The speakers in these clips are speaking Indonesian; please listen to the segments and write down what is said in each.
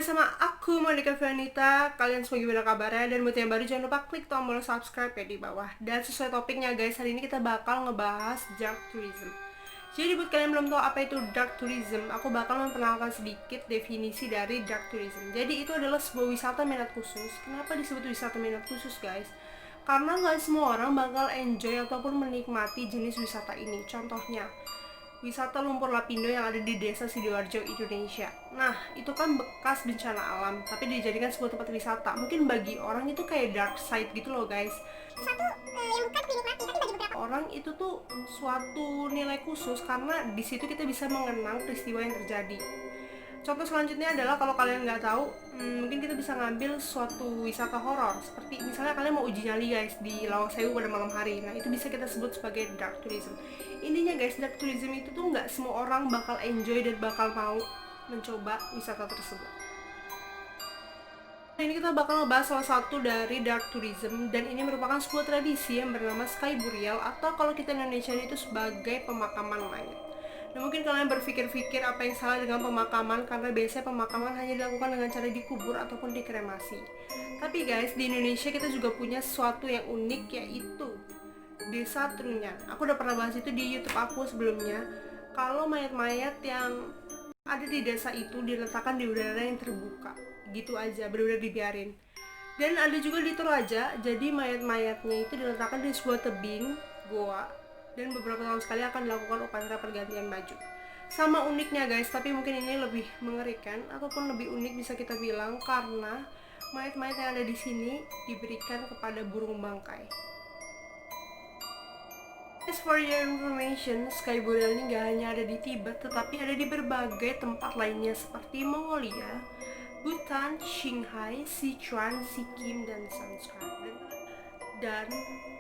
bersama aku Monica Fianita. Kalian semua gimana kabarnya? Dan buat yang baru jangan lupa klik tombol subscribe ya di bawah. Dan sesuai topiknya guys, hari ini kita bakal ngebahas dark tourism. Jadi buat kalian yang belum tahu apa itu dark tourism, aku bakal memperkenalkan sedikit definisi dari dark tourism. Jadi itu adalah sebuah wisata minat khusus. Kenapa disebut wisata minat khusus guys? Karena nggak semua orang bakal enjoy ataupun menikmati jenis wisata ini. Contohnya, wisata lumpur lapindo yang ada di desa Sidoarjo, Indonesia. Nah, itu kan bekas bencana alam, tapi dijadikan sebuah tempat wisata. Mungkin bagi orang itu kayak dark side gitu loh guys. Suatu yang bukan dinikmati, tapi bagi beberapa orang itu tuh suatu nilai khusus karena di situ kita bisa mengenang peristiwa yang terjadi. Contoh selanjutnya adalah kalau kalian nggak tahu, mungkin kita bisa ngambil suatu wisata horor. Seperti misalnya kalian mau uji nyali guys di Lawang Sewu pada malam hari. Nah itu bisa kita sebut sebagai dark tourism. Intinya guys, dark tourism itu tuh nggak semua orang bakal enjoy dan bakal mau mencoba wisata tersebut. Ini kita bakal ngebahas salah satu dari dark tourism, dan ini merupakan sebuah tradisi yang bernama sky burial, atau kalau kita Indonesia itu sebagai pemakaman mayat. Nah, mungkin kalian berpikir-pikir apa yang salah dengan pemakaman, karena biasanya pemakaman hanya dilakukan dengan cara dikubur ataupun dikremasi. Tapi guys, di Indonesia kita juga punya sesuatu yang unik, yaitu Desa Trunyan. Aku udah pernah bahas itu di YouTube aku sebelumnya. Kalau mayat-mayat yang ada di desa itu diletakkan di udara yang terbuka, gitu aja, benar-benar dibiarin. Dan ada juga di Toraja, jadi mayat-mayatnya itu diletakkan di sebuah tebing goa, dan beberapa tahun sekali akan dilakukan upacara pergantian baju. Sama uniknya guys, tapi mungkin ini lebih mengerikan ataupun lebih unik bisa kita bilang, karena mayat-mayat yang ada di sini diberikan kepada burung bangkai. As for your information, sky burial ini gak hanya ada di Tibet, tetapi ada di berbagai tempat lainnya seperti Mongolia, Bhutan, Qinghai, Sichuan, Sikkim, dan Sanskrit. Dan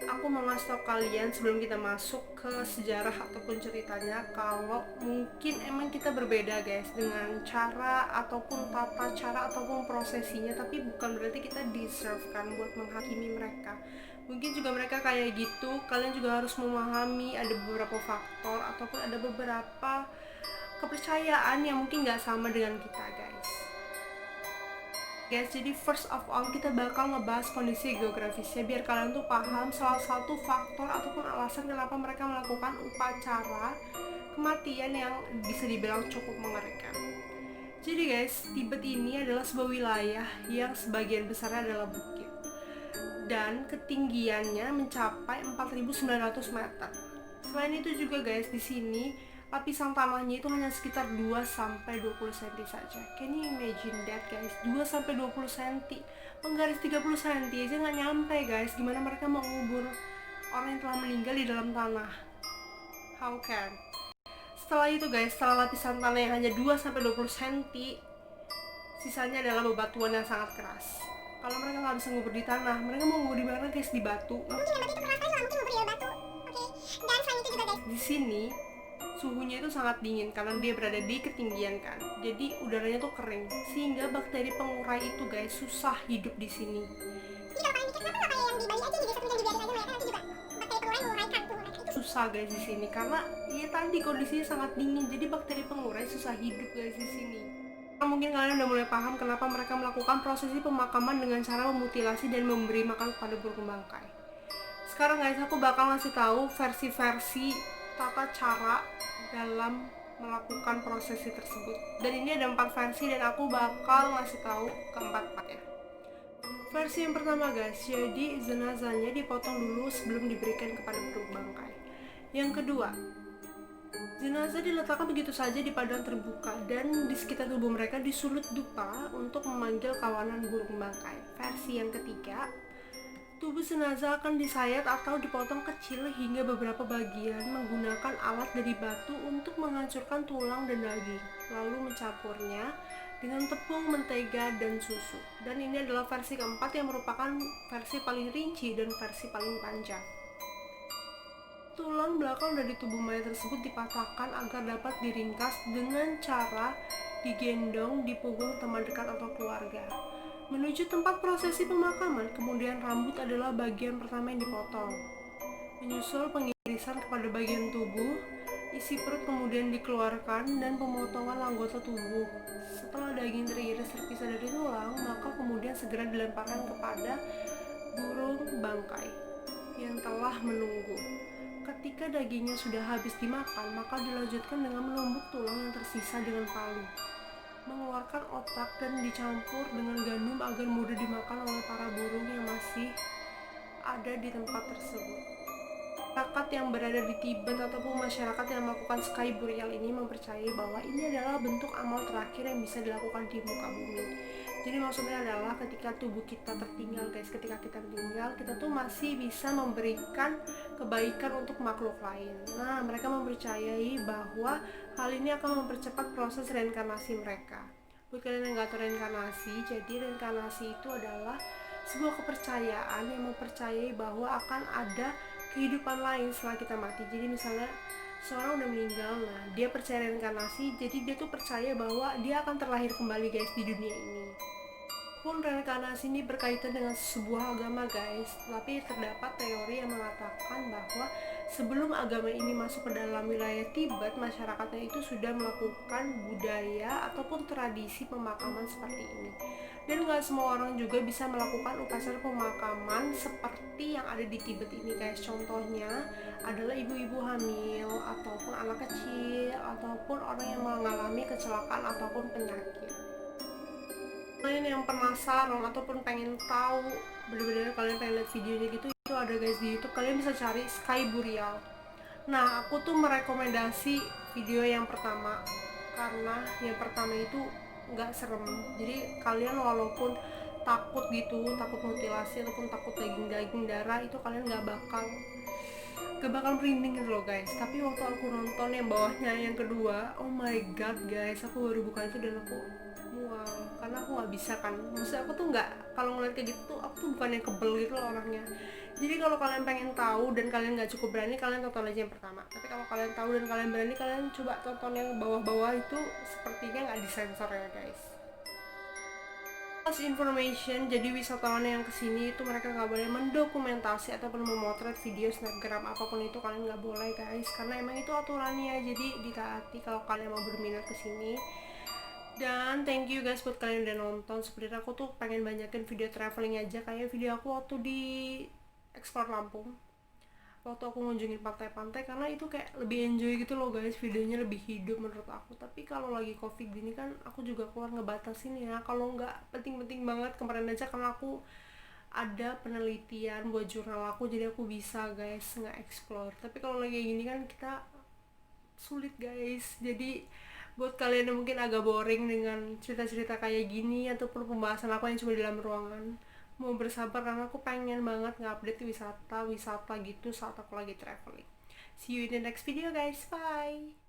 aku mau ngasih tau kalian sebelum kita masuk ke sejarah ataupun ceritanya, kalau mungkin emang kita berbeda guys dengan cara ataupun tata cara ataupun prosesinya, tapi bukan berarti kita deserve kan buat menghakimi mereka. Mungkin juga mereka kayak gitu, kalian juga harus memahami ada beberapa faktor ataupun ada beberapa kepercayaan yang mungkin gak sama dengan kita guys. Jadi first of all kita bakal ngebahas kondisi geografisnya biar kalian tuh paham salah satu faktor ataupun alasan kenapa mereka melakukan upacara kematian yang bisa dibilang cukup mengerikan. Jadi guys, Tibet ini adalah sebuah wilayah yang sebagian besarnya adalah bukit dan ketinggiannya mencapai 4.900 meter. Selain itu juga guys, di sini lapisan tanahnya itu hanya sekitar 2-20 cm saja. Can you imagine that guys? 2-20 cm, penggaris 30 cm aja nggak nyampe guys. Gimana mereka mau ngubur orang yang telah meninggal di dalam tanah? How can? Setelah itu guys, setelah lapisan tanah yang hanya 2-20 cm, sisanya adalah bebatuan yang sangat keras. Kalau mereka nggak bisa ngubur di tanah, mereka mau ngubur di mana guys? Di batu. Mungkin yang batu itu keras, tapi nggak mungkin ngubur di batu. Oke. Dan selain itu juga guys, di sini suhunya itu sangat dingin karena dia berada di ketinggian kan. Jadi udaranya tuh kering, sehingga bakteri pengurai itu guys susah hidup di sini. Jadi kalau kalian mikir kenapa nggak kayak yang di Bali aja, di desa Trunyan dibiarin aja mereka, nanti juga bakteri pengurai menguraikan tubuh mereka. Itu susah guys di sini karena ya tadi kondisinya sangat dingin, jadi bakteri pengurai susah hidup guys di sini. Mungkin kalian udah mulai paham kenapa mereka melakukan prosesi pemakaman dengan cara memutilasi dan memberi makan kepada burung bangkai. Sekarang guys, aku bakal ngasih tahu versi-versi tata cara dalam melakukan prosesi tersebut. Dan ini ada 4 versi dan aku bakal ngasih tahu keempat-empatnya. Versi yang pertama guys, jadi jenazahnya dipotong dulu sebelum diberikan kepada burung bangkai. Yang kedua, jenazah diletakkan begitu saja di padang terbuka dan di sekitar tubuh mereka disulut dupa untuk memanggil kawanan burung bangkai. Versi yang ketiga, tubuh jenazah akan disayat atau dipotong kecil hingga beberapa bagian menggunakan alat dari batu untuk menghancurkan tulang dan daging, lalu mencampurnya dengan tepung, mentega, dan susu. Dan ini adalah versi keempat yang merupakan versi paling rinci dan versi paling panjang. Tulang belakang dari tubuh mayat tersebut dipatahkan agar dapat diringkas dengan cara digendong di punggung teman dekat atau keluarga. Menuju tempat prosesi pemakaman, kemudian rambut adalah bagian pertama yang dipotong. Menyusul pengirisan kepada bagian tubuh, isi perut kemudian dikeluarkan, dan pemotongan anggota tubuh. Setelah daging teriris alias terpisah dari tulang, maka kemudian segera dilemparkan kepada burung bangkai yang telah menunggu. Ketika dagingnya sudah habis dimakan, maka dilanjutkan dengan menumbuk tulang yang tersisa dengan palu, mengeluarkan otak dan dicampur dengan gandum agar mudah dimakan oleh para burung yang masih ada di tempat tersebut. Masyarakat yang berada di Tibet ataupun masyarakat yang melakukan sky burial ini mempercayai bahwa ini adalah bentuk amal terakhir yang bisa dilakukan di muka bumi. Jadi maksudnya adalah ketika tubuh kita tertinggal guys, ketika kita meninggal, kita tuh masih bisa memberikan kebaikan untuk makhluk lain. Nah, mereka mempercayai bahwa hal ini akan mempercepat proses reinkarnasi mereka. Buat kalian yang nggak tahu reinkarnasi, jadi reinkarnasi itu adalah sebuah kepercayaan yang mempercayai bahwa akan ada kehidupan lain setelah kita mati. Jadi misalnya seorang udah meninggal, nah dia percaya reinkarnasi, jadi dia tuh percaya bahwa dia akan terlahir kembali guys di dunia ini. Pun reinkarnasi ini berkaitan dengan sebuah agama guys, tapi terdapat teori yang mengatakan bahwa sebelum agama ini masuk ke dalam wilayah Tibet, masyarakatnya itu sudah melakukan budaya ataupun tradisi pemakaman seperti ini. Dan gak semua orang juga bisa melakukan upacara pemakaman seperti yang ada di Tibet ini guys. Contohnya adalah ibu-ibu hamil, ataupun anak kecil, ataupun orang yang mengalami kecelakaan ataupun penyakit. Kalian yang penasaran ataupun pengen tahu, bener-bener kalian pengen lihat videonya gitu, itu ada guys di YouTube, kalian bisa cari Sky Burial. Nah, aku tuh merekomendasi video yang pertama karena yang pertama itu nggak serem. Jadi kalian walaupun takut gitu, takut mutilasi ataupun takut daging darah, itu kalian gak bakal merinding gitu loh guys. Tapi waktu aku nonton yang bawahnya yang kedua, oh my god guys, aku baru buka itu dan aku wow, karena aku nggak bisa kan, maksudnya aku tuh nggak, kalau ngeliat kayak gitu tuh aku tuh bukan yang kebel gitu loh orangnya. Jadi kalau kalian pengen tahu dan kalian nggak cukup berani, kalian tonton aja yang pertama. Tapi kalau kalian tahu dan kalian berani, kalian coba tonton yang bawah-bawah itu, sepertinya nggak disensor ya guys. As information, jadi wisatawan yang kesini itu mereka nggak boleh mendokumentasi ataupun memotret video snapgram apapun itu, kalian nggak boleh guys, karena emang itu aturannya. Jadi ditaati kalau kalian mau berminat kesini. Dan thank you guys buat kalian udah nonton. Sebenarnya aku tuh pengen banyakin video traveling aja, kayak video aku waktu di Explore Lampung, waktu aku ngunjungin pantai-pantai, karena itu kayak lebih enjoy gitu loh guys, videonya lebih hidup menurut aku. Tapi kalau lagi covid gini kan aku juga keluar ngebatasin ya, kalau nggak penting-penting banget. Kemarin aja karena aku ada penelitian buat jurnal aku, jadi aku bisa guys nge-explore. Tapi kalau lagi gini kan kita sulit guys. Jadi buat kalian yang mungkin agak boring dengan cerita-cerita kayak gini ataupun pembahasan aku yang cuma di dalam ruangan, mau bersabar karena aku pengen banget nge-update wisata gitu saat aku lagi traveling. See you in the next video guys, bye.